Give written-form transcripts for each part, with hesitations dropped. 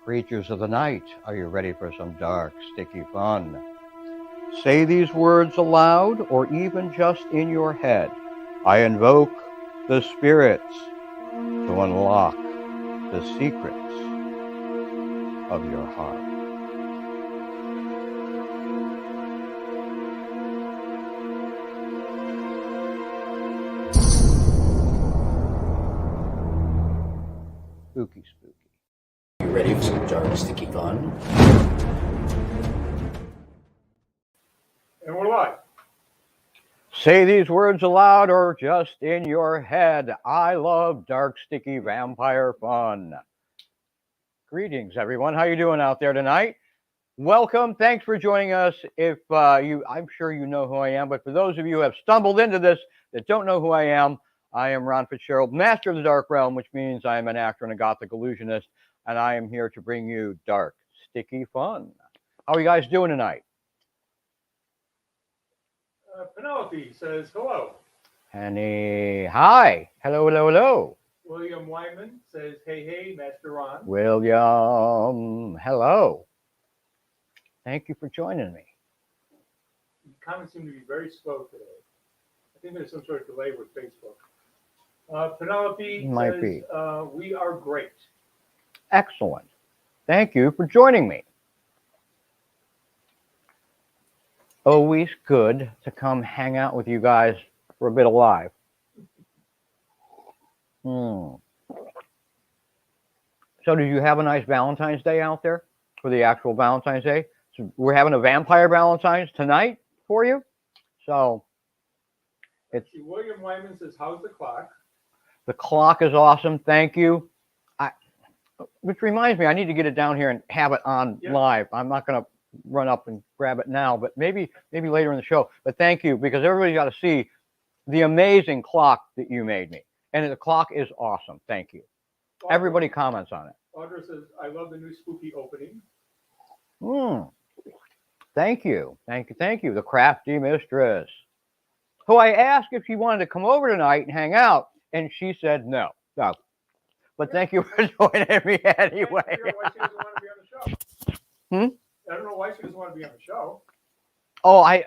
Creatures of the night, are you ready for some dark, sticky fun? Say these words aloud or even just in your head. I invoke the spirits to unlock the secrets of your heart. Spooky, spooky. You ready for some dark, sticky fun? And we're live. Say these words aloud or just in your head. I love dark, sticky vampire fun. Greetings, everyone. How you doing out there tonight? Welcome. Thanks for joining us. If I'm sure you know who I am, but for those of you who have stumbled into this that don't know who I am Ron Fitzgerald, master of the dark realm, which means I am an actor and a Gothic illusionist, and I am here to bring you dark, sticky fun. How are you guys doing tonight? Penelope says hello. Penny, hi. Hello, hello, hello. William Wyman says hey, hey, Master Ron. William, hello. Thank you for joining me. The comments seem to be very slow today. I think there's some sort of delay with Facebook. Penelope Might says be. We are great. Excellent. Thank you for joining me. Always good to come hang out with you guys for a bit of live. So did you have a nice Valentine's Day out there for the actual Valentine's Day? So we're having a Vampire Valentine's tonight for you. So it's William Wyman says, how's the clock? The clock is awesome. Thank you. Which reminds me, I need to get it down here and have it on live. I'm not going to run up and grab it now, but maybe later in the show. But thank you, because everybody's got to see the amazing clock that you made me. And the clock is awesome. Thank you. Everybody comments on it. Audra says, I love the new spooky opening. Thank you. Thank you. Thank you. The crafty mistress, who I asked if she wanted to come over tonight and hang out, and she said no. No. But thank you for joining me anyway. I don't know why she doesn't want to be on the show. I don't know why she doesn't want to be on the show. Oh, I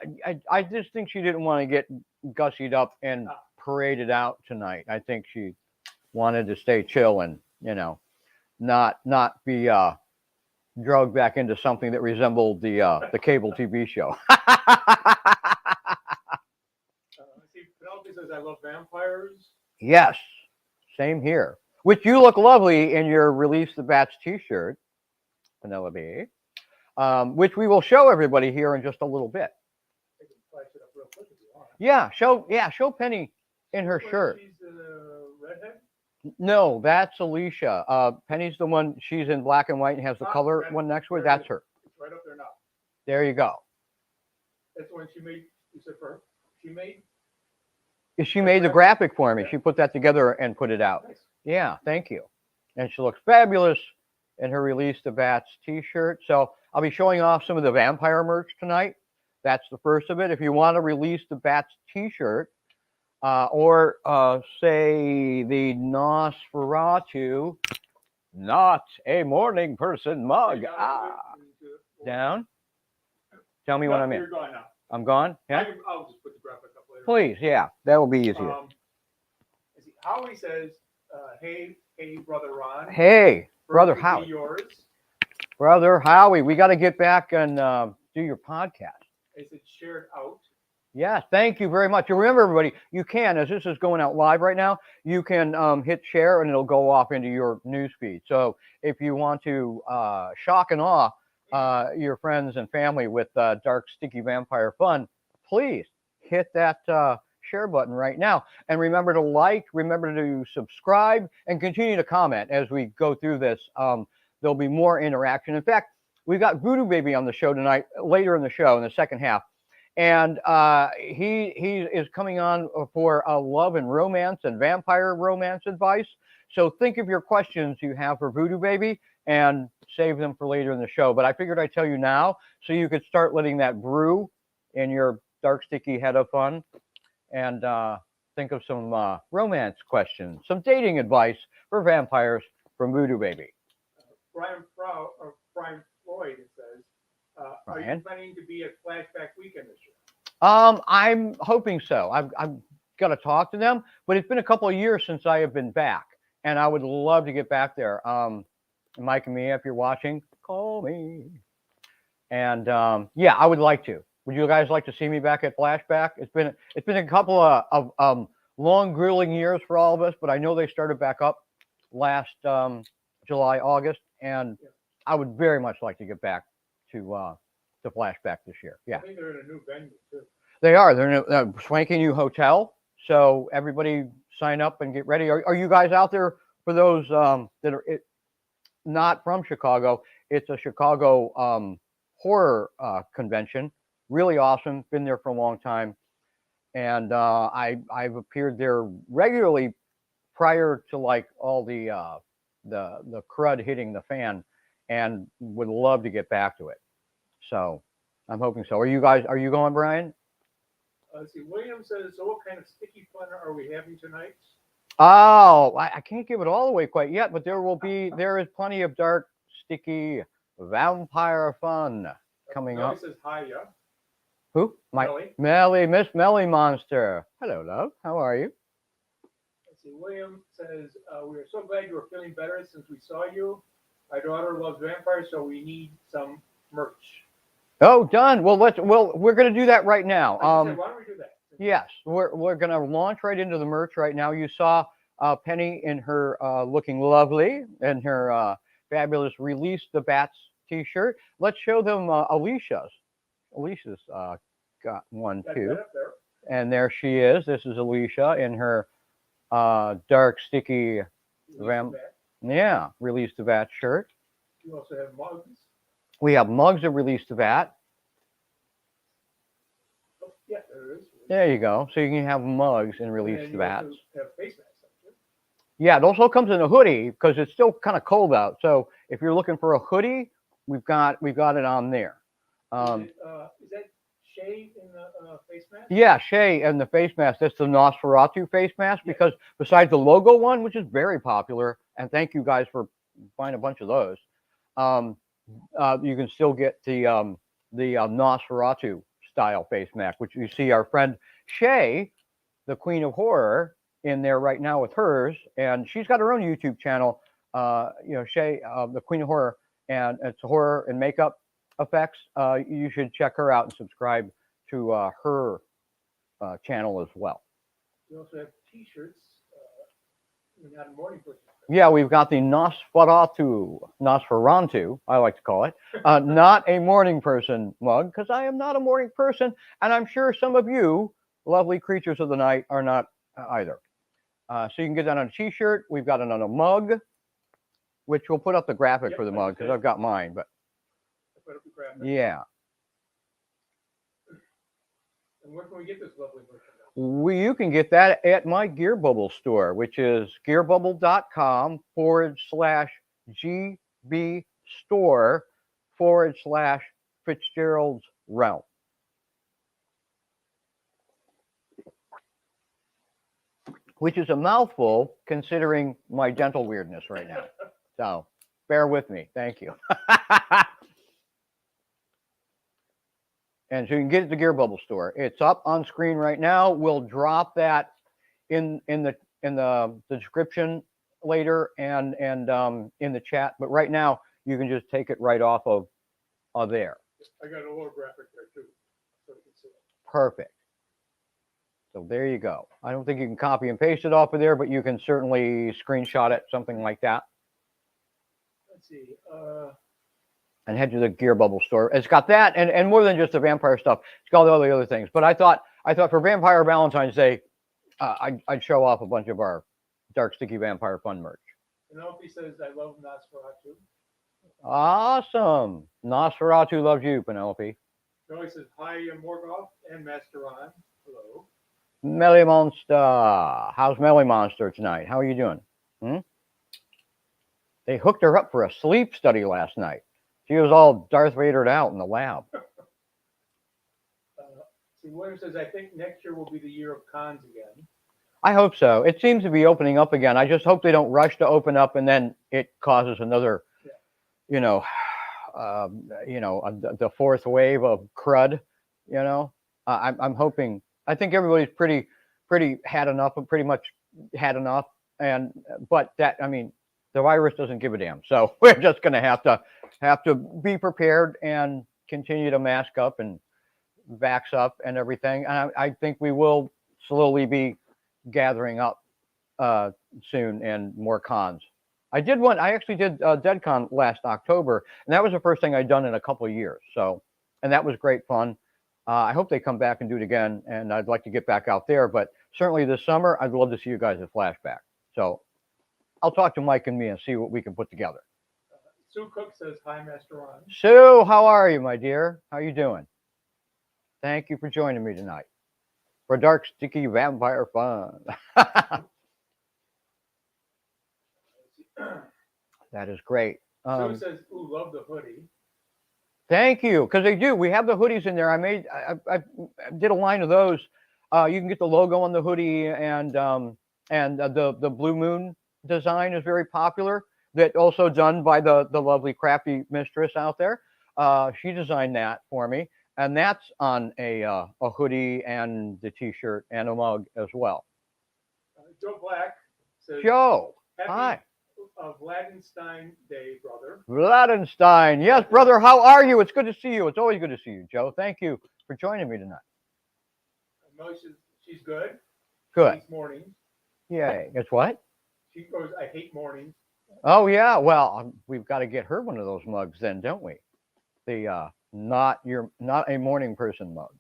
just think she didn't want to get gussied up and paraded out tonight. I think she wanted to stay chill and, not be drugged back into something that resembled the cable TV show. Penelope says, I love vampires. Yes, same here. Which you look lovely in your Release the Bats t-shirt, Penelope, which we will show everybody here in just a little bit. I can flash it up real quick if you want. Show Penny in her shirt. She's a redhead? No, that's Alicia. Penny's the one, she's in black and white and has the color one next to her. That's her. It's right up there now. There you go. That's the one she made, you said for her. She made the graphic for me. She put that together and put it out. Nice. Yeah, thank you. And she looks fabulous in her Release the Bats t-shirt. So I'll be showing off some of the vampire merch tonight. That's the first of it. If you want to Release the Bats t-shirt, or say the Nosferatu, not a morning person mug. Down. Tell me when I'm in. You're gone now. I'm gone? Yeah? I'll just put the graphic up later. Please, yeah. That will be easier. Howie says, hey, Brother Ron. Hey, Brother Howie. Yours. Brother Howie, we got to get back and do your podcast. Is it shared out? Yeah, thank you very much. And remember, everybody, you can, as this is going out live right now, you can hit share and it'll go off into your news feed. So if you want to shock and awe your friends and family with dark, sticky vampire fun, please hit that share button right now. And remember to like, remember to subscribe, and continue to comment as we go through this. There'll be more interaction. In fact, we've got Voodoo Baby on the show tonight, later in the show, in the second half. And he is coming on for love and romance and vampire romance advice. So think of your questions you have for Voodoo Baby and save them for later in the show. But I figured I'd tell you now so you could start letting that brew in your dark, sticky head of fun. And think of some romance questions, some dating advice for vampires from Voodoo Baby. Brian Floyd, it says, are you Brian? planning to be at Flashback Weekend this year? I'm hoping so. I've got to talk to them, but it's been a couple of years since I have been back, and I would love to get back there. Mike and Mia, if you're watching, call me. And yeah, I would like to. Would you guys like to see me back at Flashback? It's been a couple of long, grueling years for all of us, but I know they started back up last July, August, and I would very much like to get back to Flashback this year. Yeah, I think they're in a new venue too. they are. They're in a swanky new hotel. So everybody sign up and get ready. Are you guys out there for those that are not from Chicago? It's a Chicago horror convention. Really awesome. Been there for a long time, and I've appeared there regularly prior to like all the crud hitting the fan, and would love to get back to it. So I'm hoping so. Are you going, Brian? Let's see. William says, so what kind of sticky fun are we having tonight? Oh, I can't give it all away quite yet, but there is plenty of dark, sticky vampire fun coming up. Says hi, yeah. Who? Melly, Miss Melly Monster. Hello, love. How are you? Let's see. William says, we are so glad you are feeling better since we saw you. My daughter loves vampires, so we need some merch. Oh, done. Well, we're gonna do that right now. Why don't we do that? Yes, we're gonna launch right into the merch right now. You saw Penny in her looking lovely in her fabulous Release the Bats t-shirt. Let's show them Alicia's. Alicia's got one too. And there she is. This is Alicia in her dark, sticky Release the Bat shirt. You also have mugs. We have mugs of Release the Bat. Oh, yeah, there it is. There you go. So you can have mugs and Release the Bats. Have face masks. Yeah, it also comes in a hoodie because it's still kind of cold out. So if you're looking for a hoodie, we've got it on there. Is that Shay in the face mask? Yeah, Shay and the face mask. That's the Nosferatu face mask because besides the logo one, which is very popular, and thank you guys for buying a bunch of those. You can still get the Nosferatu style face mask, which you see our friend Shay, the Queen of Horror, in there right now with hers, and she's got her own YouTube channel. Shay, the Queen of Horror, and it's horror and makeup effects. You should check her out and subscribe to her channel as well. We also have T-shirts. We're not a morning person. Yeah, we've got the Nosferatu, I like to call it, not a morning person mug, because I am not a morning person, and I'm sure some of you, lovely creatures of the night, are not either. So you can get that on a t-shirt. We've got it on a mug, which we'll put up the graphic for the mug, because I've got mine, but yeah. And where can we get this lovely merchandise? You can get that at my Gear Bubble store, which is gearbubble.com/GB store/Fitzgerald's Realm. Which is a mouthful considering my dental weirdness right now. So bear with me. Thank you. And so you can get it at the Gear Bubble store. It's up on screen right now. We'll drop that in the description later and in the chat. But right now you can just take it right off of there. I got a little graphic there too, so you can see it. Perfect. So there you go. I don't think you can copy and paste it off of there, but you can certainly screenshot it, something like that. Let's see. And head to the Gear Bubble store. It's got that and more than just the vampire stuff. It's got all the other things. But I thought for Vampire Valentine's Day, I'd show off a bunch of our dark, sticky vampire fun merch. Penelope says, I love Nosferatu. Awesome. Nosferatu loves you, Penelope. Joey says, hi, Morgoth and Master Ron. Hello. Melly Monster. How's Melly Monster tonight? How are you doing? They hooked her up for a sleep study last night. She was all Darth Vadered out in the lab. See, William says, I think next year will be the year of cons again. I hope so. It seems to be opening up again. I just hope they don't rush to open up and then it causes another you know, the fourth wave of crud. You know, I'm hoping. I think everybody's pretty had enough, and pretty much had enough. And but that, I mean, the virus doesn't give a damn. So we're just gonna have to be prepared and continue to mask up and vax up and everything. And I think we will slowly be gathering up soon and more cons. I did one. I actually did DeadCon last October, and that was the first thing I'd done in a couple of years. So, and that was great fun. I hope they come back and do it again, and I'd like to get back out there. But certainly this summer, I'd love to see you guys at Flashback. So I'll talk to Mike and me and see what we can put together. Sue Cook says, hi, Master Ron. Sue, how are you, my dear? How you doing? Thank you for joining me tonight for Dark Sticky Vampire Fun. That is great. Sue says, ooh, love the hoodie. Thank you, because they do. We have the hoodies in there. I did a line of those. You can get the logo on the hoodie, and the Blue Moon design is very popular. That also done by the lovely crafty mistress out there. She designed that for me, and that's on a hoodie and the T-shirt and a mug as well. Joe Black says, Joe, happy hi. Vladenstein Day, brother. Vladenstein, yes, brother. How are you? It's good to see you. It's always good to see you, Joe. Thank you for joining me tonight. No, she's good. Good. She hates mornings. Yay. It's what? She goes, I hate mornings. Oh yeah. Well, we've got to get her one of those mugs then, don't we? The not a morning person mug.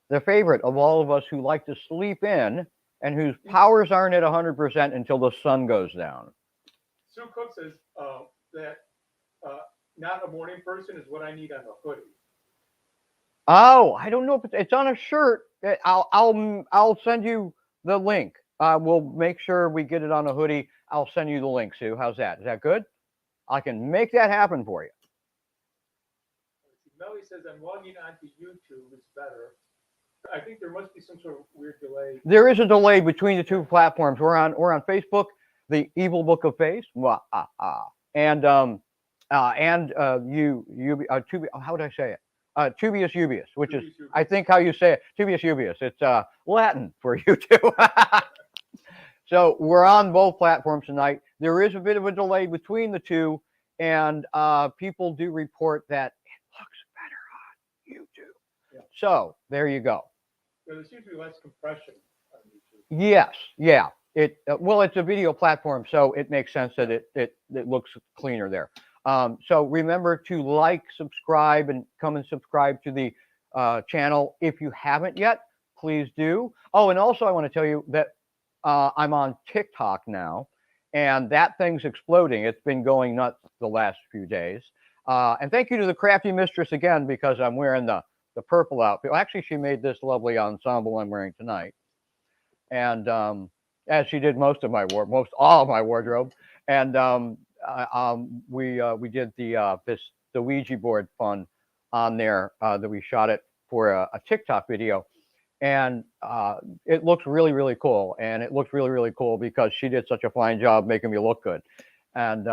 The favorite of all of us who like to sleep in and whose powers aren't at 100% until the sun goes down. Sue Cook says that not a morning person is what I need on a hoodie. Oh, I don't know if it's on a shirt. I'll send you the link. We'll make sure we get it on a hoodie. I'll send you the link, Sue. How's that? Is that good? I can make that happen for you. Melly says I'm logging onto YouTube. It's better. I think there must be some sort of weird delay. There is a delay between the two platforms. We're on Facebook, the Evil Book of Face, and how would I say it? Tubius Ubius, which is, I think, how you say it. Tubius Ubius. It's Latin for you too. So we're on both platforms tonight. There is a bit of a delay between the two, and people do report that it looks better on YouTube. Yeah. So there you go. So there seems to be less compression on YouTube. Yes, yeah. Well, it's a video platform, so it makes sense that it looks cleaner there. So remember to like, subscribe, and come and subscribe to the channel if you haven't yet. Please do. Oh, and also I want to tell you that I'm on TikTok now, and that thing's exploding. It's been going nuts the last few days. And thank you to the crafty mistress again, because I'm wearing the purple outfit. Well, actually, she made this lovely ensemble I'm wearing tonight, and as she did most all of my wardrobe. And we did the Ouija board fun on there that we shot it for a TikTok video, and it looks really, really cool. And it looks really, really cool because she did such a fine job making me look good. And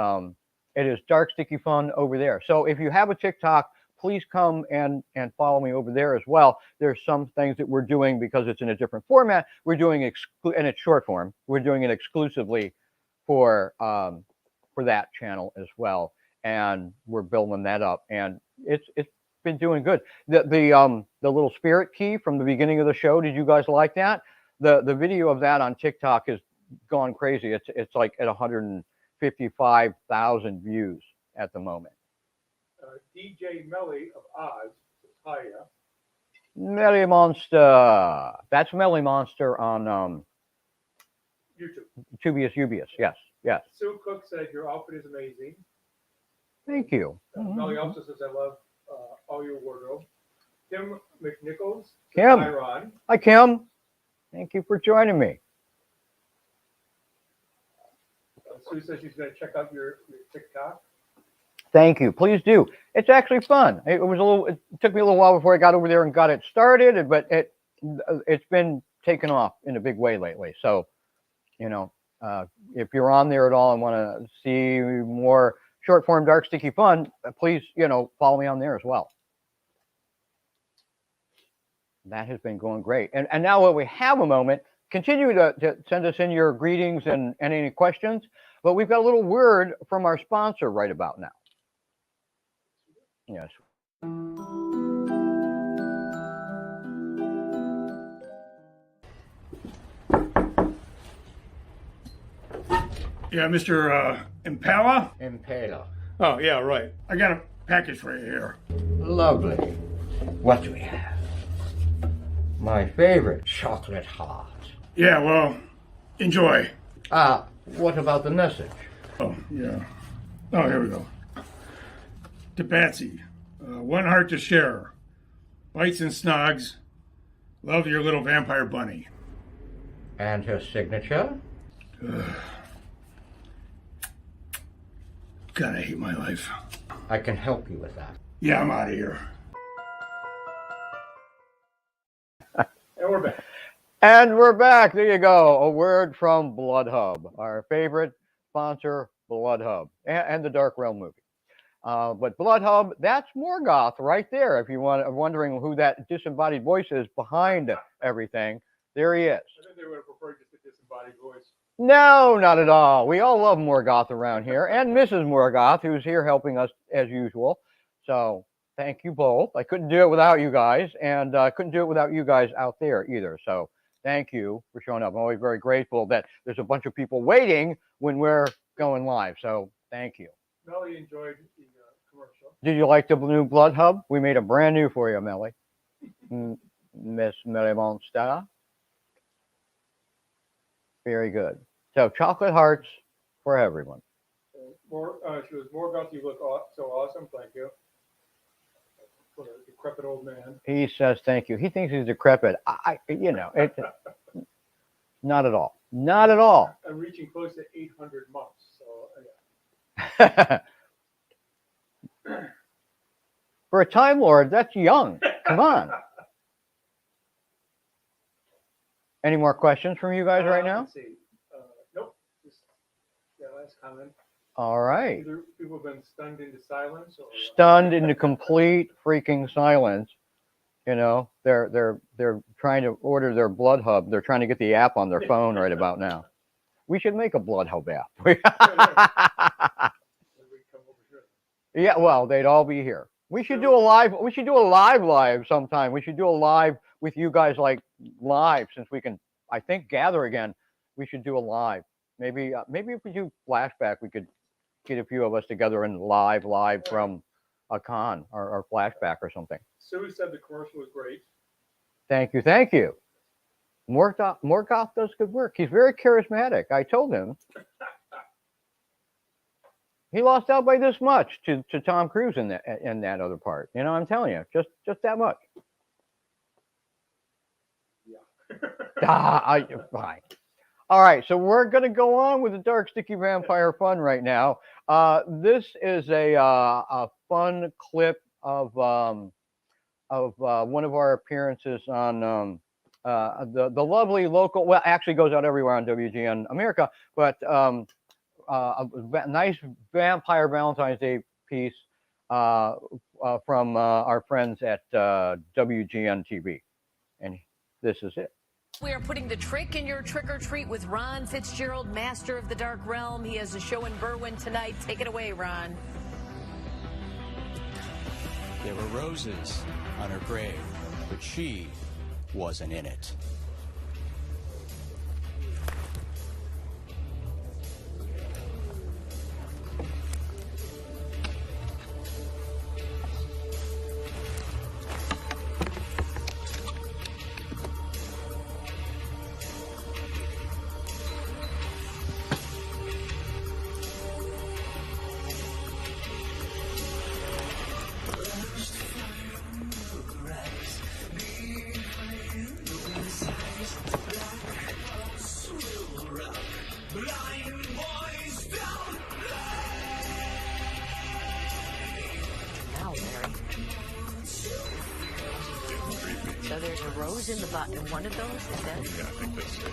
it is Dark Sticky Fun over there. So if you have a TikTok, please come and follow me over there as well. There's some things that we're doing because it's in a different format. We're doing and it's short form. We're doing it exclusively for that channel as well, and we're building that up, and it's been doing good. The little spirit key from the beginning of the show, did you guys like that? The video of that on TikTok has gone crazy. It's like at 155,000 views at the moment. DJ Melly of Oz, hiya. Melly Monster. That's Melly Monster on YouTube. Tubius Ubius. Yes, yes. Sue Cook said your outfit is amazing. Thank you. Melly also says I love all your wardrobe. Kim McNichols. Kim. Hi, Ron. Hi, Kim. Thank you for joining me. Sue says she's going to check out your TikTok. Thank you. Please do. It's actually fun. It took me a little while before I got over there and got it started, but it's been taken off in a big way lately. So, If you're on there at all and want to see more short form dark sticky fun, please, follow me on there as well. That has been going great. And now that we have a moment, continue to send us in your greetings and any questions. But we've got a little word from our sponsor right about now. Yes. Yeah, Mr. Impala? Impaler. Oh, yeah, right. I got a package for you here. Lovely. What do we have? My favorite chocolate heart. Yeah, well, enjoy. What about the message? Oh, yeah. Oh, here we go. To Patsy, one heart to share. Bites and snogs. Love your little vampire bunny. And her signature? God, I hate my life. I can help you with that. Yeah, I'm out of here. And we're back. And we're back. There you go. A word from Blood Hub, our favorite sponsor, Blood Hub, and the Dark Realm movie. But Blood Hub, that's Morgoth right there. If you are wondering who that disembodied voice is behind everything, there he is. I think they would have preferred just a disembodied voice. No, not at all. We all love Morgoth around here, and Mrs. Morgoth, who's here helping us as usual. So thank you both. I couldn't do it without you guys, and I couldn't do it without you guys out there either. So thank you for showing up. I'm always very grateful that there's a bunch of people waiting when we're going live. So thank you. Melly enjoyed the commercial. Did you like the new Blood Hub? We made a brand new for you, Melly. Miss Melly Monster. Very good. So chocolate hearts for everyone. She was Morgoth. You look so awesome. Thank you. For a decrepit old man. He says thank you. He thinks he's decrepit. Not at all. Not at all. I'm reaching close to 800 months. So yeah. For a Time Lord, that's young. Come on. Any more questions from you guys right now? Let's see. Nope. Just last comment. All right. Either people have been stunned into silence, or Stunned into complete freaking silence. They're trying to order their Blood Hub. They're trying to get the app on their phone right about now. We should make a Blood Hub app. Yeah, well, they'd all be here. We should do a live. We should do a live sometime. We should do a live with you guys, like live, since we can, I think, gather again. We should do a live. Maybe if we do flashback, we could get a few of us together and live from a con or flashback or something. Sue said the commercial was great. Thank you. Morgoth does good work. He's very charismatic. I told him. He lost out by this much to Tom Cruise in that other part. I'm telling you, just that much. Yeah. Fine. All right, so we're going to go on with the Dark Sticky Vampire fun right now. This is a fun clip of one of our appearances on the lovely local. Well, actually goes out everywhere on WGN America, but a nice Vampire Valentine's Day piece from our friends at WGN TV, and this is it. We are putting the trick in your trick or treat with Ron Fitzgerald, master of the Dark Realm. He has a show in Berwyn tonight. Take it away, Ron. There were roses on her grave, but she wasn't in it. So there's a rose in the bottom. One of those is that? Yeah, I think that's it.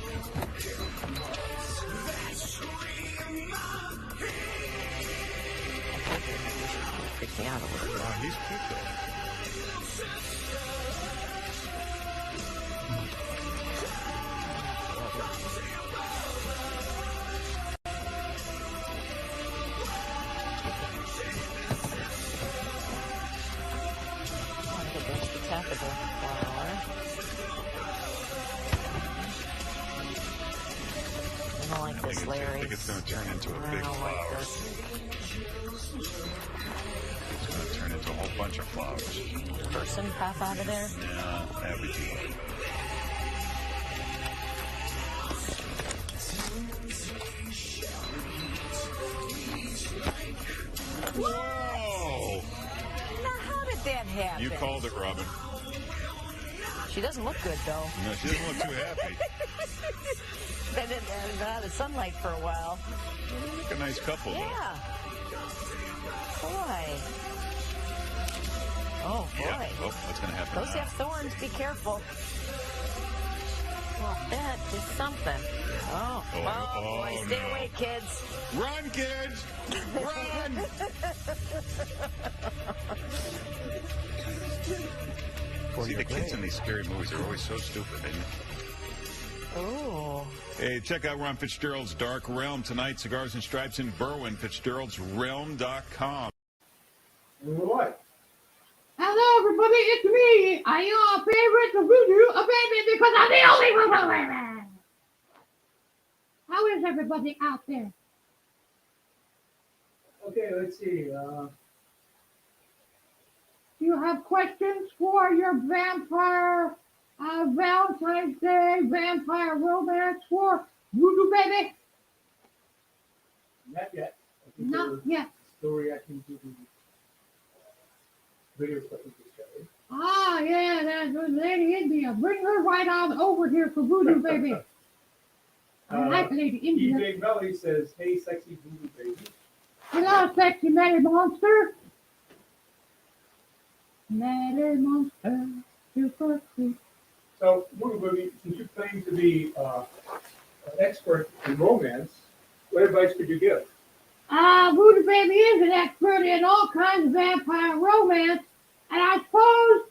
freaked me out a little bit. Wow, he's quick though. I think that's the top of the flower. I don't like this, Larry. I think it's going to turn into a I big don't like flower. this. It's going to turn into a whole bunch of flowers. Person pop out of there. Yeah, that would be it. Whoa! Now, how did that happen? You called it, Robin. She doesn't look good, though. No, she doesn't look too happy. They didn't have out of sunlight for a while. They look a nice couple, though. Yeah. Boy. Oh, boy. Yeah. Oh, what's going to happen Those now? have thorns. Be careful. Well, that is something. Oh, boy. Stay no. away, kids. Run, kids! Run! See, the kids in these scary movies are always so stupid, ain't they? Ooh. Hey, check out Ron Fitzgerald's Dark Realm tonight. Cigars and Stripes in Berwyn. Fitzgerald'sRealm.com. What? Hello, everybody, it's me. I am your favorite Voodoo, baby, because I'm the only Voodoo baby. How is everybody out there? Okay, let's see. Do you have questions for your vampire Valentine's Day vampire romance for Voodoo baby? Not yet. I think Not there was yet. a story I can do the video clip we just showed. Ah, yeah, that good Lady India. Bring her right on over here for Voodoo baby. I like Lady India. DJ Melly says, "Hey, sexy Voodoo baby." Hello, sexy Melly monster. Melly monster, super sweet. So, Voodoo baby, since you claim to be an expert in romance, what advice could you give? Voodoo baby is an expert in all kinds of vampire romance, and I suppose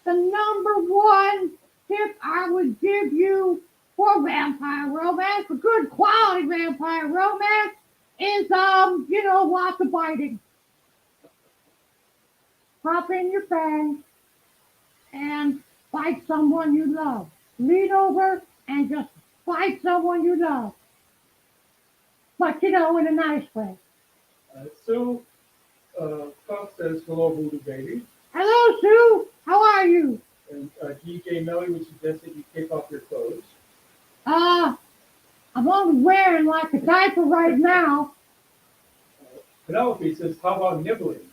the number one tip I would give you for vampire romance, for good quality vampire romance, is lots of biting. Pop in your fangs and bite someone you love. Lean over and just bite someone you love. But, in a nice way. Sue Cox says, "Hello, Voodoo baby." Hello, Sue. How are you? And DJ Melly would suggest that you take off your clothes. I'm only wearing like a diaper right now. Penelope says, "How about nibbling?"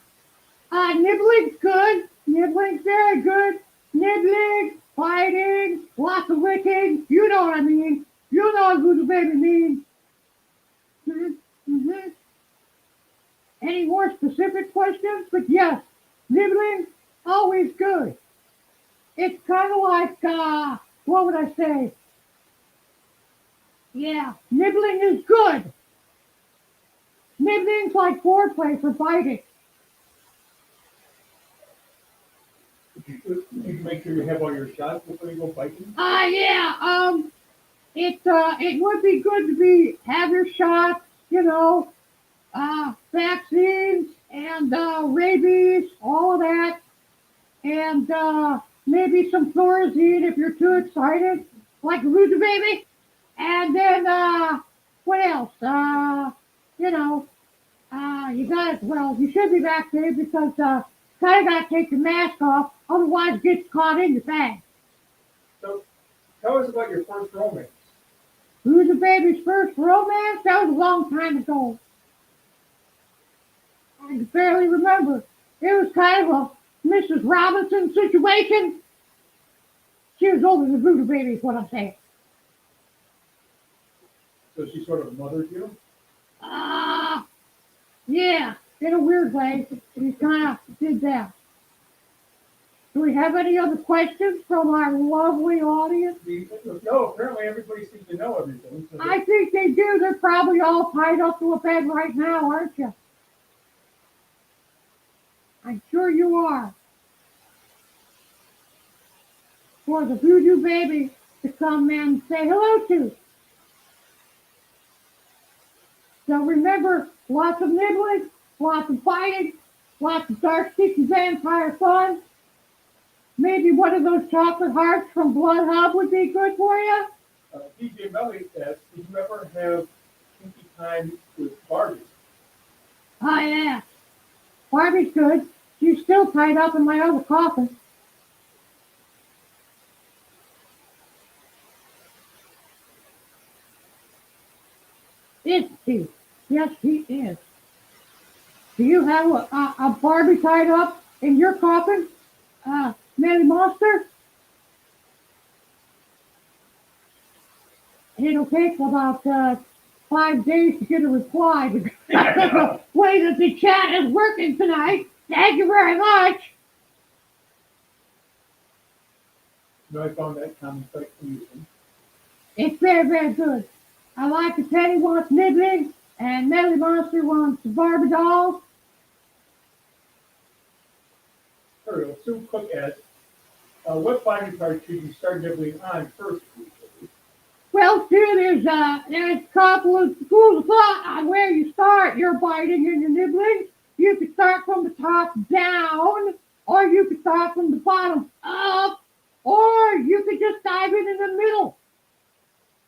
Nibbling's good. Nibbling's very good. Nibbling, fighting, lots of licking. You know what I mean. You know what Voodoo baby means. Mm-hmm. Any more specific questions? But yes, nibbling, always good. It's kind of like, what would I say? Yeah, nibbling is good. Nibbling's like foreplay for biting. You make sure you have all your shots before you go biting. Yeah. It would be good to have your shots, vaccines and rabies, all of that, and maybe some Thorazine if you're too excited, like a Voodoo baby. And then what else? You should be vaccinated because kind of got to take your mask off, otherwise it gets caught in your bag. So, tell us about your first romance. Voodoo baby's first romance? That was a long time ago. I can barely remember. It was kind of a Mrs. Robinson situation. She was older than Voodoo baby, is what I'm saying. So she sort of mothered you? Yeah, in a weird way. She kind of did that. Do we have any other questions from our lovely audience? No, apparently everybody seems to know everything. So I think they do. They're probably all tied up to a bed right now, aren't you? I'm sure you are. For the Voodoo baby to come and say hello to. So remember, lots of nibbling, lots of fighting, lots of dark, sticky vampire fun. Maybe one of those chocolate hearts from Blood Hub would be good for you. DJ Melly asks, did you ever have kinky time with Barbie? Oh, yeah. Barbie's good. She's still tied up in my other coffin. Is she? Yes, she is. Do you have a Barbie tied up in your coffin, Manny Monster? It'll take about 5 days to get a reply because the way that the chat is working tonight. Thank you very much. No, I found that comment quite amusing. It's very, very good. I like the Teddy wants nibbling, and Melly Monster wants the Barbie dolls. There we go. Sue Cook asks, what body part should you start nibbling on first? Well, still, there's a couple of schools of thought on where you start your biting and your nibbling. You could start from the top down, or you could start from the bottom up, or you could just dive in the middle.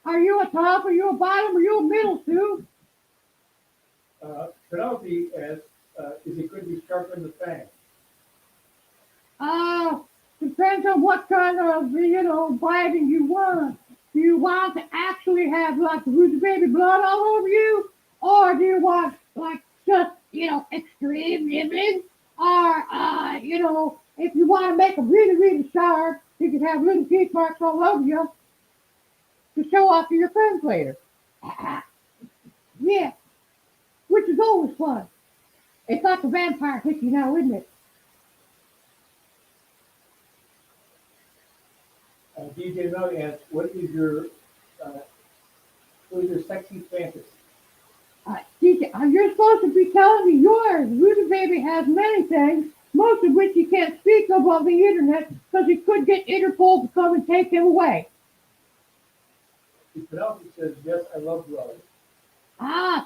Are you a top, are you a bottom, are you a middle, Sue? Penelope asks, is it good to sharpen the fang? Depends on what kind of, biting you want. Do you want to actually have, like, the Voodoo baby blood all over you? Or do you want, like, just, extreme nibbling? Or, if you want to make them really, really sharp, you can have little teeth marks all over you to show off to your friends later. Yeah, which is always fun. It's like a vampire hickey now, isn't it? DJ Melly asks, what is your sexy fantasy? DJ, you're supposed to be telling me yours. Voodoo baby has many things, most of which he can't speak of on the internet because he could get Interpol to come and take him away. Penelope says, yes, I love blood.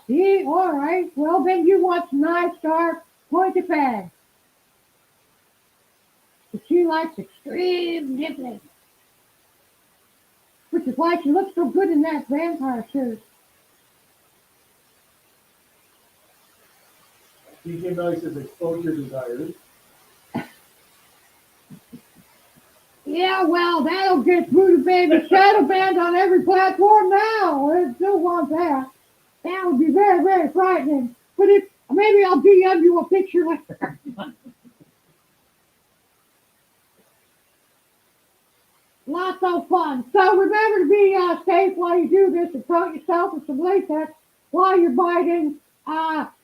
See, all right. Well, then you want some nice, sharp, pointed fangs. But she likes extreme nibbling. Which is why she looks so good in that vampire shirt. DJ Melly says, exposure desires. Yeah, well, that'll get Voodoo baby shadow banned on every platform now. I still want that. That would be very, very frightening. But maybe I'll DM you a picture later. Lots of fun. So remember to be safe while you do this and coat yourself with some latex while you're biting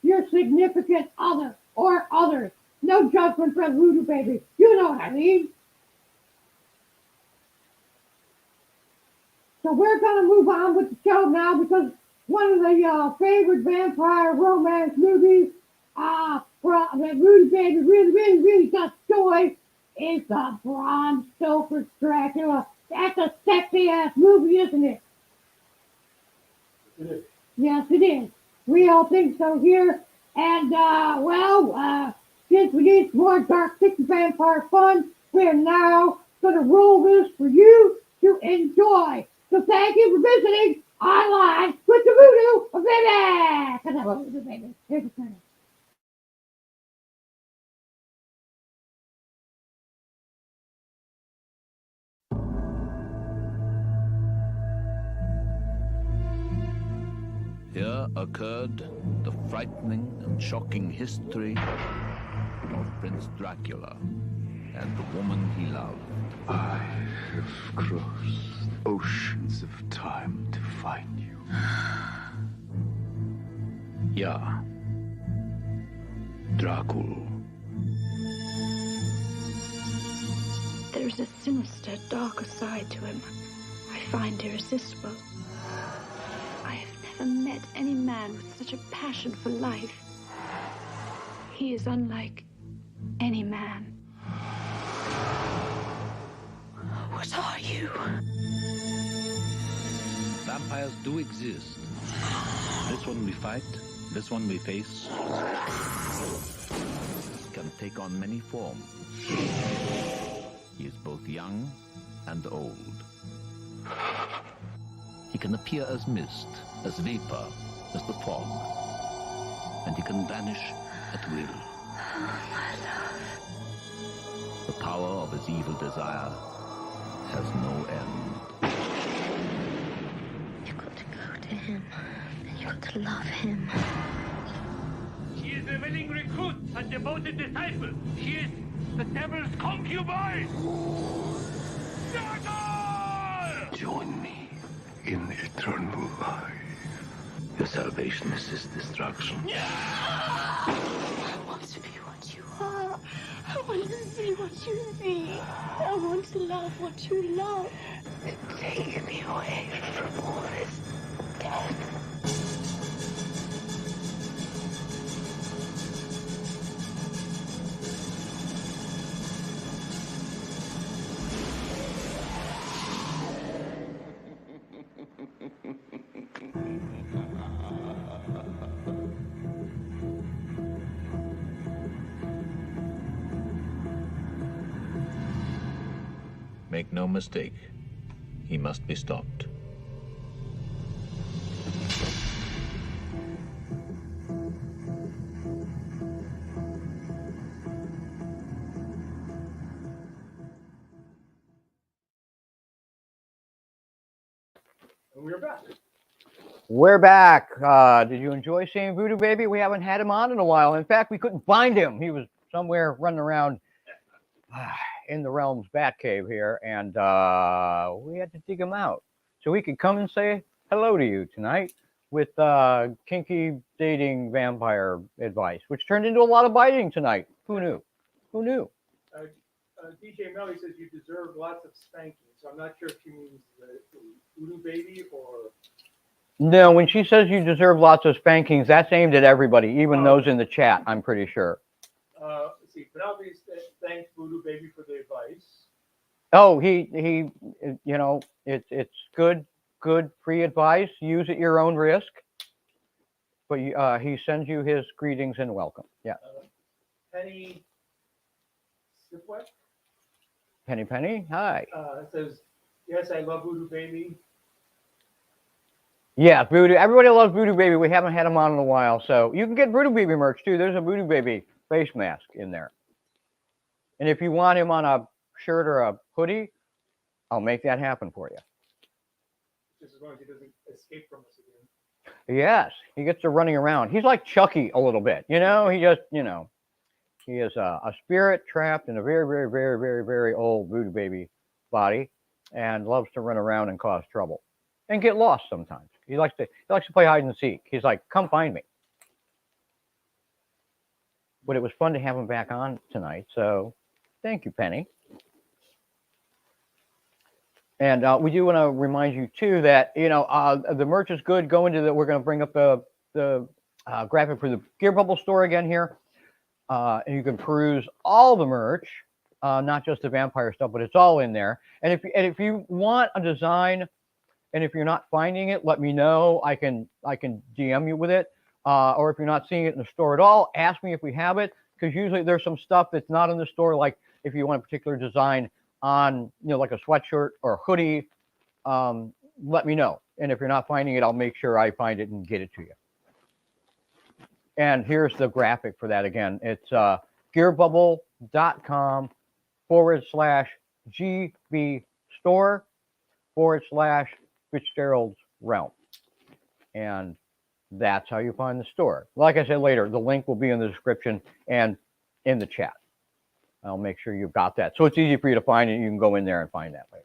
your significant other or others. No judgment from Voodoo baby. You know what I mean. So we're going to move on with the show now because one of the favorite vampire romance movies that Voodoo baby really, really, really got joy is the Bram Stoker's Dracula. That's a sexy-ass movie, isn't it? It is. Yes, it is. We all think so here. And, since we need some more dark, sick vampire fun, we're now going to roll this for you to enjoy. So thank you for visiting online with the Voodoo baby. Because I love Voodoo baby. Here's the turn. Here occurred the frightening and shocking history of Prince Dracula and the woman he loved. I have crossed oceans of time to find you. Ja, Dracula. There's a sinister, darker side to him. I find irresistible. I have never met any man with such a passion for life. He is unlike any man. What are you? Vampires do exist. This one we fight, this one we face. Can take on many forms. He is both young and old. He can appear as mist, as vapor, as the fog. And he can vanish at will. Oh, my love. The power of his evil desire has no end. You've got to go to him, and you've got to love him. She is a willing recruit, a devoted disciple. She is the devil's concubine. Join me in eternal life. Your salvation is his destruction. I want to be what you are. I want to see what you see. I want to love what you love. Take me away from all this death. Make no mistake, he must be stopped. And we're back. We're back. Did you enjoy seeing Voodoo Baby? We haven't had him on in a while. In fact, we couldn't find him. He was somewhere running around in the Realm's Batcave here, and we had to dig him out so he could come and say hello to you tonight with kinky dating vampire advice, which turned into a lot of biting tonight. Who knew? Who knew? DJ Melly says you deserve lots of spanking, so I'm not sure if she means the Voodoo Baby or... No, when she says you deserve lots of spankings, that's aimed at everybody, even those in the chat, I'm pretty sure. Let's see, Penelope thanks Voodoo Baby for the advice. Oh, he, you know, it's good free advice. Use at your own risk. But he sends you his greetings and welcome. Yeah. Penny Sipwet? Penny, hi. Says, yes, I love Voodoo Baby. Yeah, Voodoo. Everybody loves Voodoo Baby. We haven't had him on in a while, so you can get Voodoo Baby merch too. There's a Voodoo Baby face mask in there. And if you want him on a shirt or a hoodie, I'll make that happen for you. Just as long as he doesn't escape from us again. Yes, he gets to running around. He's like Chucky a little bit, you know. He just, you know, he is a spirit trapped in a very, very, very, very, very old Voodoo Baby body, and loves to run around and cause trouble and get lost sometimes. He likes to play hide and seek. He's like, come find me. But it was fun to have him back on tonight. So thank you, Penny. And we do want to remind you too that, you know, the merch is good. Go into the, we're going to bring up the graphic for the Gear Bubble store again here. And you can peruse all the merch, not just the vampire stuff, but it's all in there. And if you want a design, and if you're not finding it, let me know. I can DM you with it. Or if you're not seeing it in the store at all, ask me if we have it, because usually there's some stuff that's not in the store. Like if you want a particular design on, you know, like a sweatshirt or a hoodie, let me know. And if you're not finding it, I'll make sure I find it and get it to you. And here's the graphic for that again. It's gearbubble.com/GB store/Fitzgerald's Realm. And that's how you find the store. Like I said later, the link will be in the description and in the chat. I'll make sure you've got that. So it's easy for you to find it. You can go in there and find that later.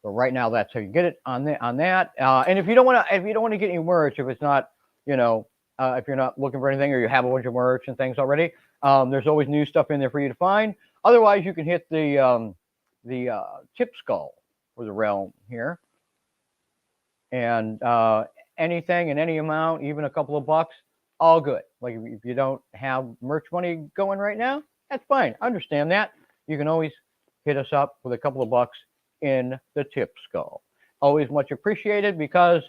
But right now, that's how you get it on that. And if you don't want to get any merch, if it's not, you know, if you're not looking for anything, or you have a bunch of merch and things already, there's always new stuff in there for you to find. Otherwise, you can hit the tip skull for the realm here, and anything in any amount, even a couple of bucks, all good. Like if you don't have merch money going right now, that's fine. I understand that. You can always hit us up with a couple of bucks in the tip skull. Always much appreciated because,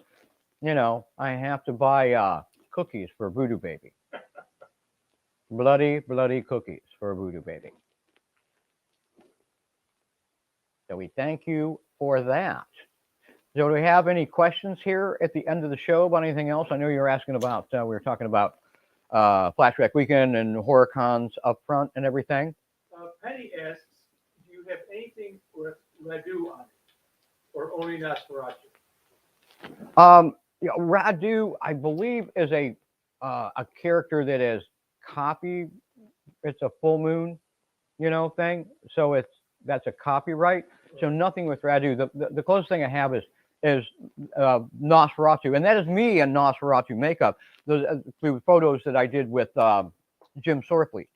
you know, I have to buy cookies for Voodoo Baby. Bloody cookies for Voodoo Baby. So we thank you for that. So do we have any questions here at the end of the show about anything else? I know you were asking about, we were talking about Flashback Weekend and horror cons up front and everything. Penny asks, do you have anything with Radu on it? Or only Nosferatu? You know, Radu, I believe, is a character that is copied. It's a full moon, you know, thing. So that's a copyright. So nothing with Radu. The closest thing I have is Nosferatu, and that is me in Nosferatu makeup. Those photos that I did with Jim Sorfleet.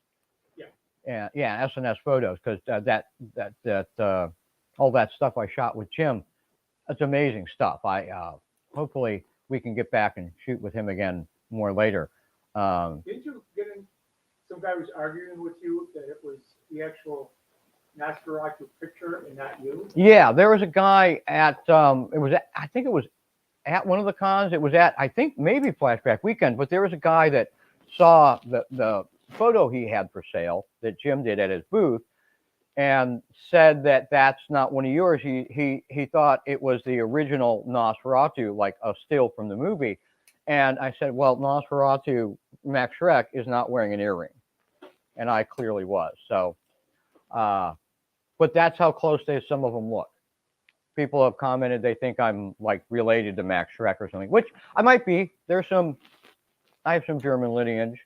Yeah, SNS photos, because all that stuff I shot with Jim, that's amazing stuff. Hopefully we can get back and shoot with him again more later. Didn't you get in? Some guy was arguing with you that it was the actual Nosferatu picture and not you? Yeah, there was a guy at I think it was at one of the cons. It was at, I think, maybe Flashback Weekend, but there was a guy that saw the photo he had for sale that Jim did at his booth and said that that's not one of yours. He thought it was the original Nosferatu, like a still from the movie. And I said, well, Nosferatu, Max Schreck, is not wearing an earring. And I clearly was. So, but that's how close some of them look. People have commented they think I'm like related to Max Schreck or something, which I might be. I have some German lineage.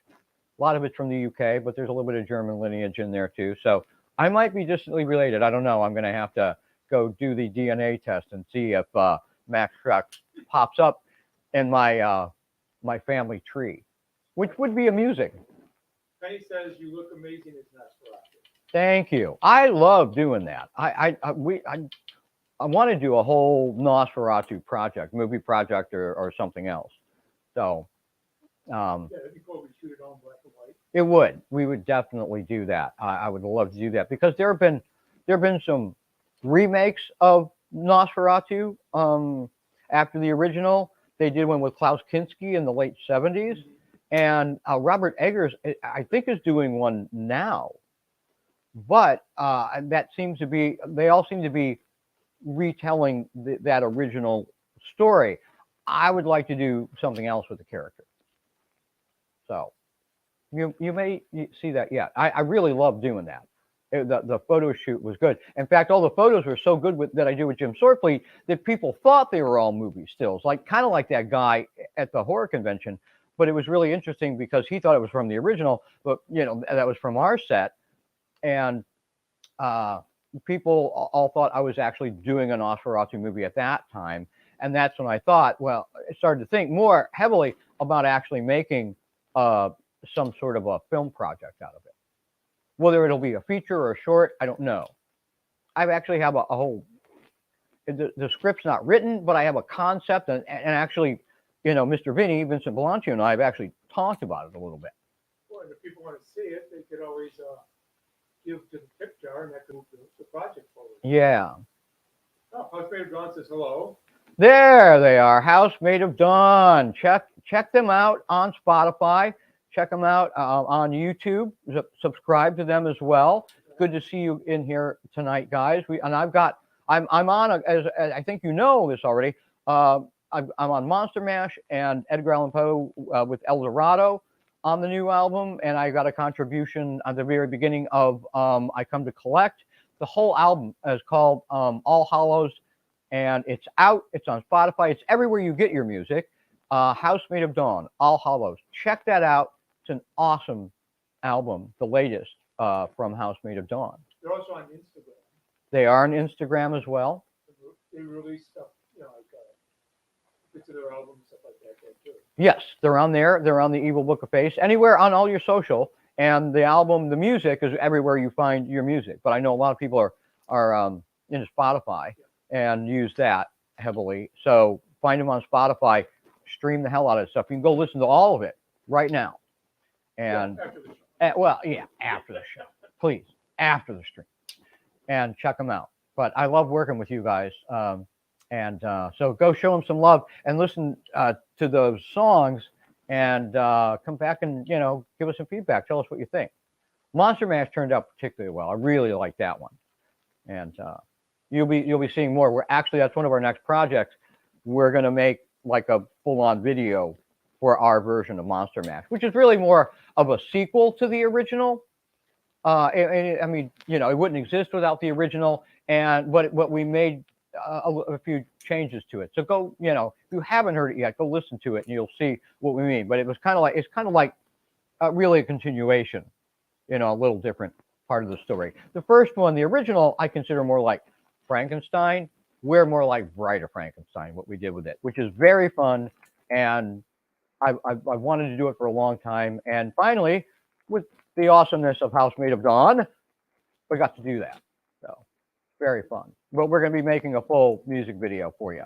A lot of it's from the UK, but there's a little bit of German lineage in there too. So I might be distantly related. I don't know. I'm going to have to go do the DNA test and see if Max Schreck pops up in my my family tree, which would be amusing. Penny says you look amazing as Nosferatu. Thank you. I love doing that. I want to do a whole Nosferatu project, movie project, or something else. So, yeah, it'd be cool if we shoot it on black and white. It would. We would definitely do that. I would love to do that because there have been some remakes of Nosferatu after the original. They did one with Klaus Kinski in the late 70s, and Robert Eggers, I think, is doing one now. But that seems to be, they all seem to be retelling that original story. I would like to do something else with the character. So you may see that yet. I really love doing that. The photo shoot was good. In fact, all the photos were so good that I do with Jim Sorfleet that people thought they were all movie stills, like kind of like that guy at the horror convention. But it was really interesting because he thought it was from the original, but you know, that was from our set. And people all thought I was actually doing a Nosferatu movie at that time. And that's when I thought, well, I started to think more heavily about actually making some sort of a film project out of it. Whether it'll be a feature or a short, I don't know. I actually have a whole, the script's not written, but I have a concept. And actually, you know, Mr. Vinnie, Vincent Bilancio, and I have actually talked about it a little bit. Well, and if people want to see it, they could always give to the tip jar, and that could move the project forward. Yeah. Oh, Housemaid of Dawn says hello. There they are, Housemaid of Dawn. Check them out on Spotify. Check them out on YouTube. Subscribe to them as well. Good to see you in here tonight, guys. I'm on, as I think you know this already. I'm on Monster Mash and Edgar Allan Poe with Eldorado on the new album, and I got a contribution at the very beginning of I Come to Collect. The whole album is called All Hallows, and it's out. It's on Spotify. It's everywhere you get your music. Housemaid of Dawn, All Hallows. Check that out. It's an awesome album, the latest from Housemaid of Dawn. They're also on Instagram. They are on Instagram as well. They release stuff, you know, like bits of their albums, stuff like that too. Yes, they're on there. They're on the Evil Book of Face, anywhere on all your social. And the album, the music is everywhere you find your music. But I know a lot of people are into Spotify and use that heavily. So find them on Spotify, stream the hell out of stuff. You can go listen to all of it. right now. And After the show. well, yeah, after the show, please, after the stream, and check them out. But I love working with you guys, so go show them some love and listen to those songs, and come back and give us some feedback. Tell us what you think. Monster Mash turned out particularly well. I really like that one, and you'll be seeing more. That's one of our next projects. We're gonna make like a full-on video for our version of Monster Mash, which is really more of a sequel to the original. I mean, it wouldn't exist without the original, but we made a few changes to it. So go, if you haven't heard it yet, go listen to it and you'll see what we mean. But it's kind of like really a continuation, a little different part of the story. The first one, the original, I consider more like Frankenstein. We're more like Bride of Frankenstein, what we did with it, which is very fun. And I wanted to do it for a long time. And finally, with the awesomeness of House Made of Dawn, we got to do that. So very fun. But we're going to be making a full music video for you.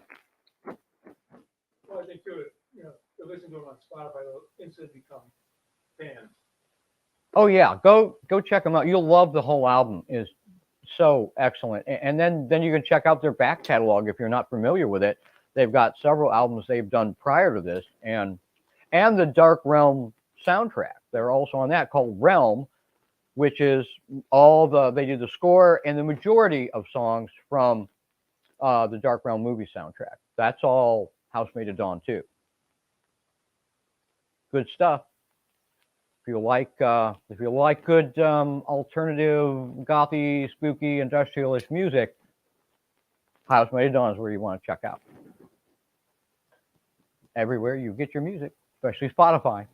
Well, I think too, you listen to them on Spotify, they'll instantly become fans. Oh yeah, go check them out. You'll love the whole album. Is so excellent. And then you can check out their back catalog if you're not familiar with it. They've got several albums they've done prior to this, and the Dark Realm soundtrack. They're also on that, called Realm, which is they do the score and the majority of songs from the Dark Realm movie soundtrack. That's all House Made of Dawn too. Good stuff. If you like good alternative, gothy, spooky, industrialist music, House Made of Dawn is where you want to check out. Everywhere you get your music, especially Spotify.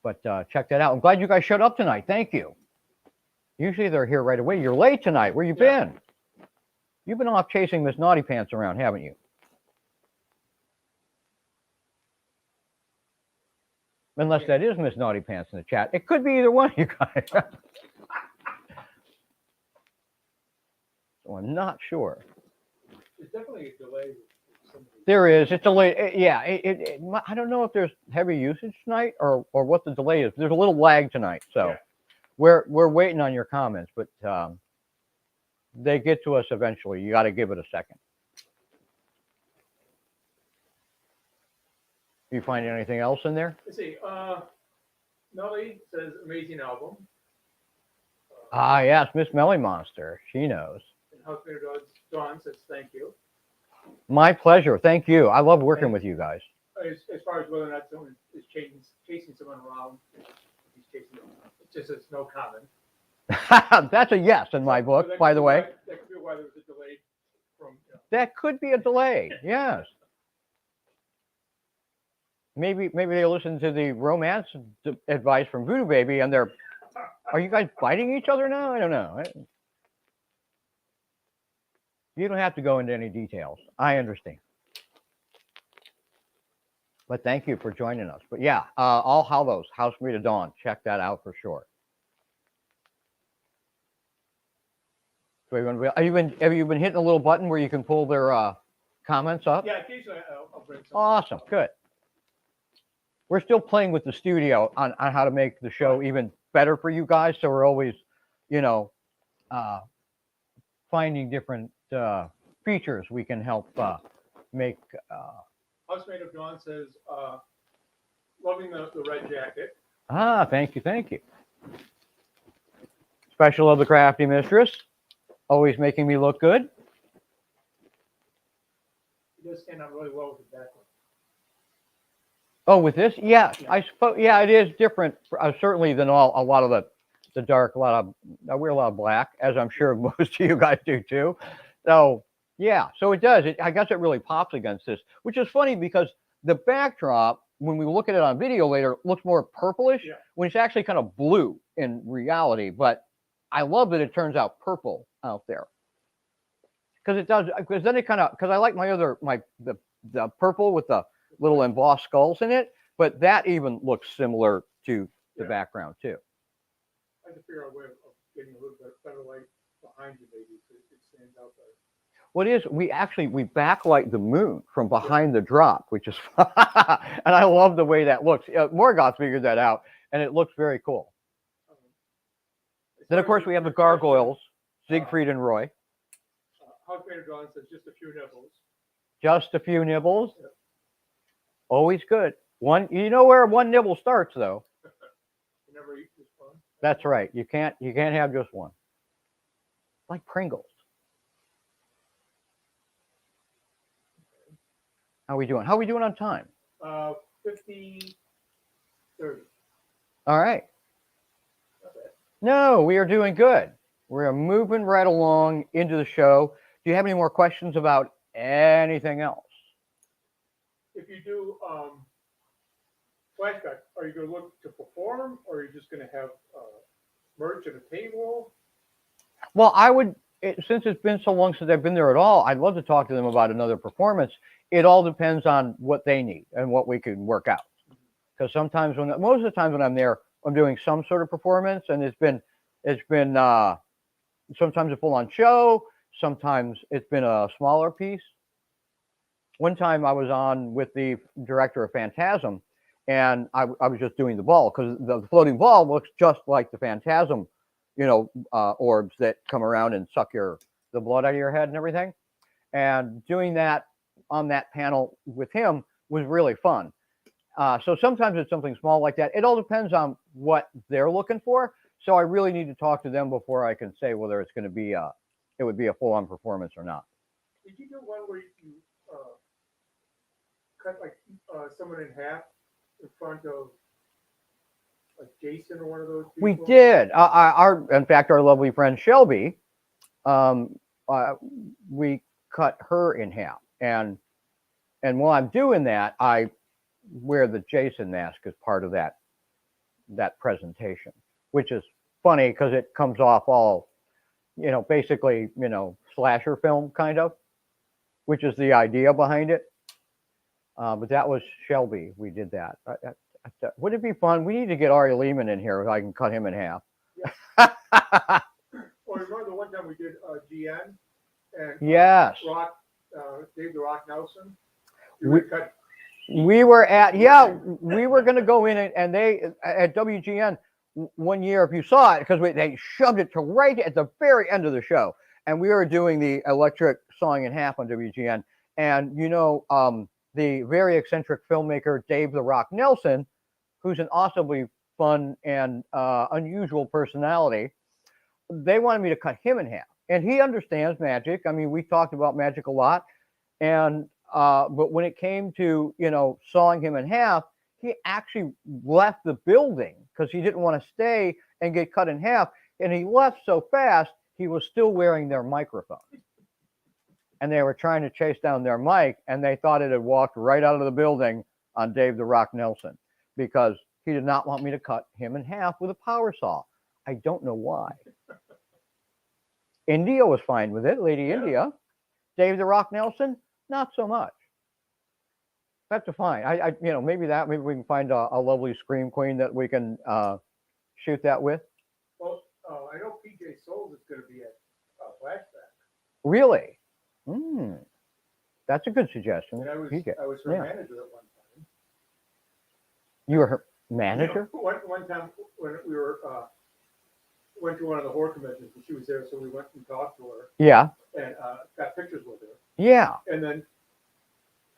But check that out. I'm glad you guys showed up tonight. Thank you. Usually they're here right away. You're late tonight. Where you been? You've been off chasing Miss Naughty Pants around, haven't you? Unless that is Miss Naughty Pants in the chat. It could be either one of you guys. So I'm not sure. There's definitely a delay. There is. It's delayed. I don't know if there's heavy usage tonight or what the delay is. There's a little lag tonight, so we're waiting on your comments, but they get to us eventually. You got to give it a second. You find anything else in there? Let's see. Melly says amazing album. Yes, Miss Melly Monster. She knows. And House Made of Dawn says thank you. My pleasure. Thank you. I love working with you guys. As far as whether or not someone is chasing someone around, he's chasing them. It's just it's no comment. That's a yes in my book, by the way. That could be why there was a delay from. That could be a delay. Yes. Maybe they listen to the romance advice from Voodoo Baby, and are you guys fighting each other now? I don't know. You don't have to go into any details. I understand. But thank you for joining us. But yeah, All Hallows, House Made of Dawn. Check that out for sure. So have you been hitting a little button where you can pull their comments up? Yeah, occasionally I'll bring some. Awesome. Good. We're still playing with the studio on how to make the show even better for you guys. So we're always, finding different features we can help make. House Made of Dawn says, loving the red jacket. Thank you. Special of the Crafty Mistress, always making me look good. It does stand out really well with the background. Oh, with this? Yeah, I suppose. Yeah, it is different, certainly than a lot of the dark. I wear a lot of black, as I'm sure most of you guys do too. So yeah, so it does. I guess it really pops against this, which is funny because the backdrop, when we look at it on video later, looks more purplish when it's actually kind of blue in reality. But I love that it turns out purple out there because it does. Because then it because I like the purple with the little embossed skulls in it, but that even looks similar to the background too. I have to figure out a way of getting a little bit better light behind you, maybe, so it stands out better. What is we backlight the moon from behind the drop, which is and I love the way that looks. Morgoth figured that out, and it looks very cool. Then of course we have the gargoyles, Siegfried and Roy. House Painter John says just a few nibbles. Just a few nibbles. Yep. Always good. One, you know where one nibble starts, though. You never eat this one. That's right. You can't have just one. Like Pringles. How are we doing? How are we doing on time? 50, 30. All right. Not bad. No, we are doing good. We're moving right along into the show. Do you have any more questions about anything else? If you do flashback, are you going to look to perform, or are you just going to have merch at a table? Well, since it's been so long since I've been there at all, I'd love to talk to them about another performance. It all depends on what they need and what we can work out. Because most of the times when I'm there, I'm doing some sort of performance, and it's been sometimes a full-on show, sometimes it's been a smaller piece. One time I was on with the director of Phantasm, and I was just doing the ball, because the floating ball looks just like the Phantasm, orbs that come around and suck the blood out of your head and everything. And doing that on that panel with him was really fun. So sometimes it's something small like that. It all depends on what they're looking for. So I really need to talk to them before I can say whether it's going to be it would be a full-on performance or not. Did you do one where you cut like someone in half in front of like Jason or one of those people? We did. In fact, our lovely friend Shelby, we cut her in half, and while I'm doing that, I wear the Jason mask as part of that presentation, which is funny because it comes off all, basically, slasher film kind of, which is the idea behind it. But that was Shelby. We did that. Wouldn't it be fun? We need to get Ari Lehman in here if I can cut him in half. Yeah. Or remember the one time we did GN and yes, Dave the Rock Nelson. We were going to go in and they at WGN one year, if you saw it, because they shoved it to right at the very end of the show, and we were doing the electric sawing in half on WGN, and the very eccentric filmmaker Dave the Rock Nelson, who's an awesomely fun and unusual personality, they wanted me to cut him in half, and he understands magic. I mean, we talked about magic a lot, and but when it came to sawing him in half, he actually left the building because he didn't want to stay and get cut in half, and he left so fast he was still wearing their microphone, and they were trying to chase down their mic, and they thought it had walked right out of the building on Dave the Rock Nelson because he did not want me to cut him in half with a power saw. I don't know why. India was fine with it, Lady India. Dave the Rock Nelson, not so much. Have to find. Maybe we can find a lovely scream queen that we can shoot that with. Well, I know PJ Souls is going to be at Flashback. Really? That's a good suggestion. And I was her manager at one time. You were her manager? One time when we went to one of the horror conventions and she was there, so we went and talked to her. Yeah. And got pictures with her. Yeah. And then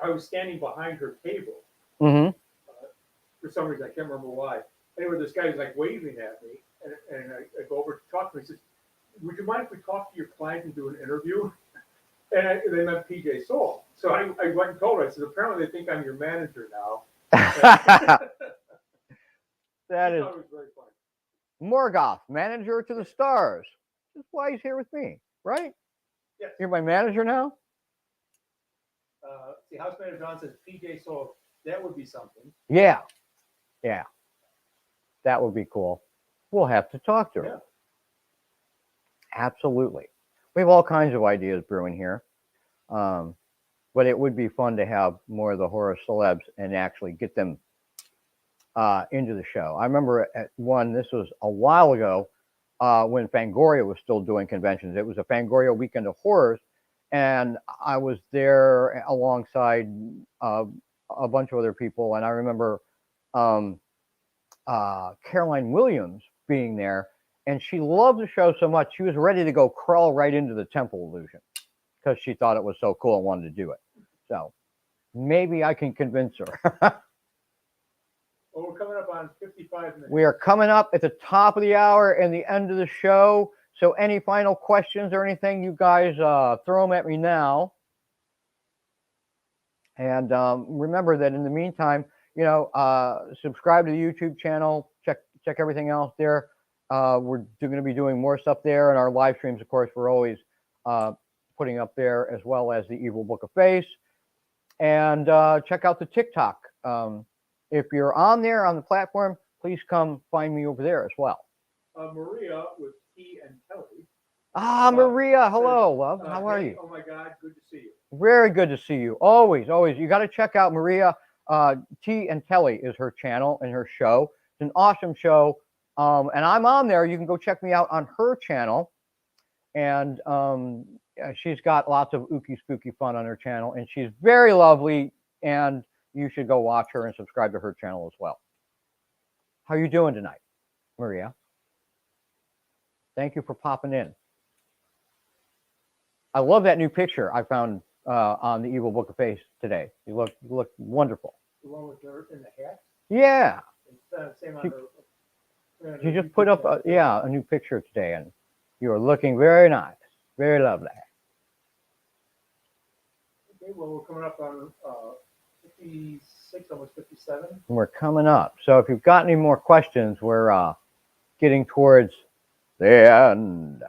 I was standing behind her table. Mm-hmm. For some reason, I can't remember why. Anyway, this guy is like waving at me, and I go over to talk to him. He says, "Would you mind if we talk to your client and do an interview?" And they meant PJ Soul. So I went and told her. I said, "Apparently, they think I'm your manager now." That is very funny. Morgoth, manager to the stars. That's why he's here with me, right? Yes. You're my manager now? See, House Manager John says PJ Soul. That would be something. Yeah. Yeah. That would be cool. We'll have to talk to her. Yeah. Absolutely. We have all kinds of ideas brewing here. But it would be fun to have more of the horror celebs and actually get them into the show. I remember at one, this was a while ago, when Fangoria was still doing conventions. It was a Fangoria Weekend of Horrors, and I was there alongside a bunch of other people, and I remember Caroline Williams being there, and she loved the show so much she was ready to go crawl right into the temple illusion because she thought it was so cool and wanted to do it. So maybe I can convince her. Well, we're coming up on 55 minutes. We are coming up at the top of the hour and the end of the show. So any final questions or anything, you guys throw them at me now. And remember that in the meantime, you know, subscribe to the YouTube channel. Check everything else there. We're going to be doing more stuff there, and our live streams, of course, we're always putting up there, as well as the Evil Book of Face. And check out the TikTok. If you're on there on the platform, please come find me over there as well. Maria with T and Kelly. Maria, hello, love. How are hey, you? Oh my God, good to see you. Very good to see you. Always. You got to check out Maria. T and Kelly is her channel and her show. It's an awesome show. And I'm on there. You can go check me out on her channel. And she's got lots of ooky spooky fun on her channel. And she's very lovely. And you should go watch her and subscribe to her channel as well. How are you doing tonight, Maria? Thank you for popping in. I love that new picture I found on the Evil Book of Face today. You look wonderful. The one with her in the hat? Yeah. It's same on her. She just put up a new picture today, and you are looking very nice, very lovely. Okay, well, we're coming up on 56, almost 57. And we're coming up. So if you've got any more questions, we're getting towards the end.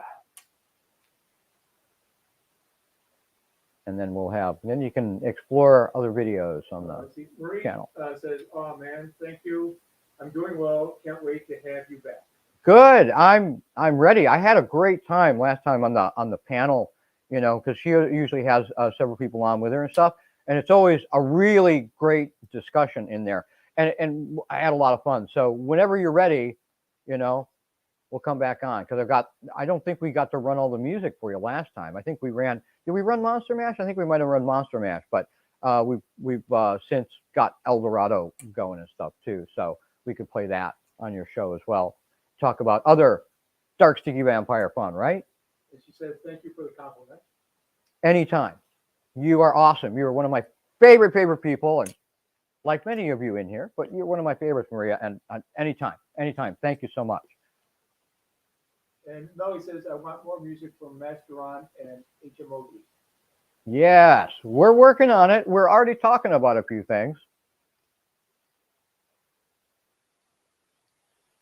And then then you can explore other videos on the Marie, channel. Says, oh man, thank you. I'm doing well. Can't wait to have you back. Good. I'm ready. I had a great time last time on the panel, you know, because she usually has several people on with her and stuff. And it's always a really great discussion in there. And I had a lot of fun. So whenever you're ready, you know, we'll come back on, because I don't think we got to run all the music for you last time. I think did we run Monster Mash? I think we might have run Monster Mash, but we've since got Eldorado going and stuff too. So we could play that on your show as well. Talk about other dark, sticky vampire fun, right? And she said, thank you for the compliment. Anytime. You are awesome. You are one of my favorite people, and like many of you in here, but you're one of my favorites, Maria, and anytime. Thank you so much. And Melly says, I want more music from Masteron and HMOD. Yes, we're working on it. We're already talking about a few things.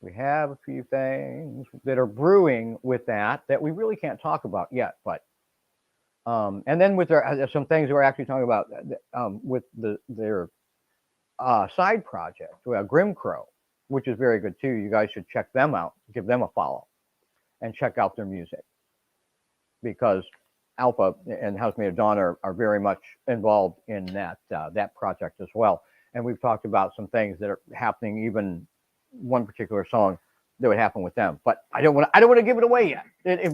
We have a few things that are brewing with that we really can't talk about yet. But and then with some things we're actually talking about with their side project, Grim Crow, which is very good too. You guys should check them out. Give them a follow. And check out their music, because Alpha and Housemate of Dawn are very much involved in that project as well. And we've talked about some things that are happening, even one particular song that would happen with them. But I don't want to give it away yet.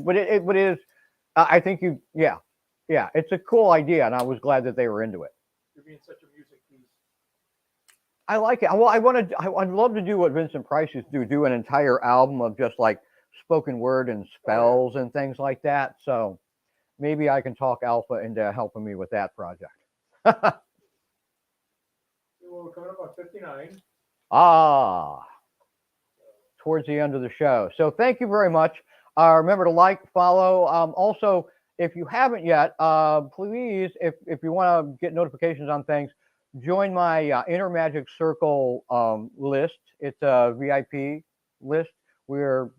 But it is. I think it's a cool idea, and I was glad that they were into it. You're being such a music piece. I like it. Well, I'd love to do what Vincent Price used to do an entire album of just like spoken word and spells and things like that. So maybe I can talk Alpha into helping me with that project. Well, we're coming up on 59. Towards the end of the show. So thank you very much. Remember to like, follow. Also, if you haven't yet, please, if you want to get notifications on things, join my Inner Magic Circle list. It's a VIP list. We'll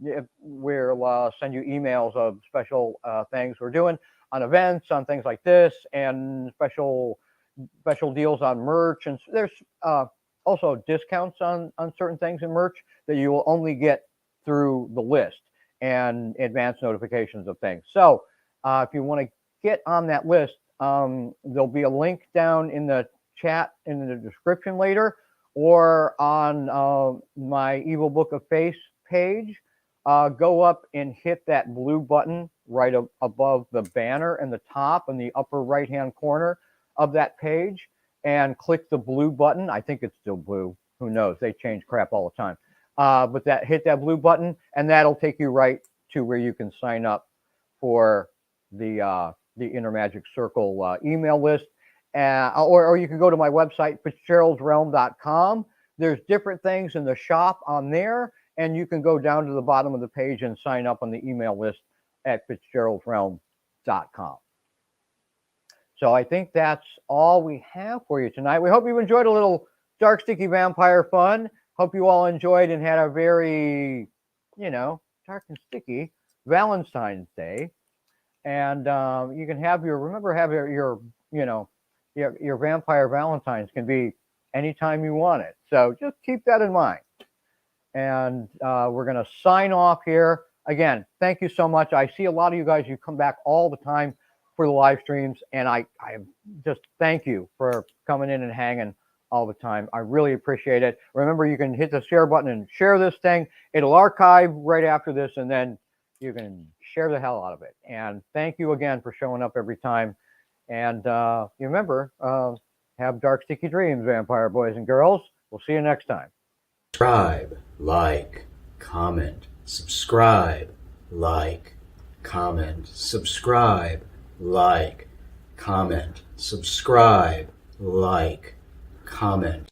send you emails of special things we're doing on events, on things like this, and special deals on merch. And there's also discounts on certain things in merch that you will only get through the list, and advance notifications of things. So if you want to get on that list, there'll be a link down in the chat in the description later, or on my Evil Book of Face page. go up and hit that blue button right above the banner in the top in the upper right-hand corner of that page, and click the blue button. I think it's still blue. Who knows? They change crap all the time. But hit that blue button, and that'll take you right to where you can sign up for the Inner Magic Circle email list. Or you can go to my website, Fitzgera'd'srealm.com. There's different things in the shop on there, and you can go down to the bottom of the page and sign up on the email list at Fitzgera'd'srealm.com. So I think that's all we have for you tonight. We hope you enjoyed a little Dark Sticky Vampire fun. Hope you all enjoyed and had a very, dark and sticky Valentine's Day. And you can have your Vampire Valentines can be anytime you want it. So just keep that in mind. And we're going to sign off here. Again, thank you so much. I see a lot of you guys, you come back all the time for the live streams. And I just thank you for coming in and hanging all the time. I really appreciate it. Remember, you can hit the share button and share this thing. It'll archive right after this, and then you can share the hell out of it. And thank you again for showing up every time. And you remember, have dark, sticky dreams, vampire boys and girls. We'll see you next time. Subscribe, like, comment, subscribe, like, comment, subscribe, like, comment, subscribe, like, comment.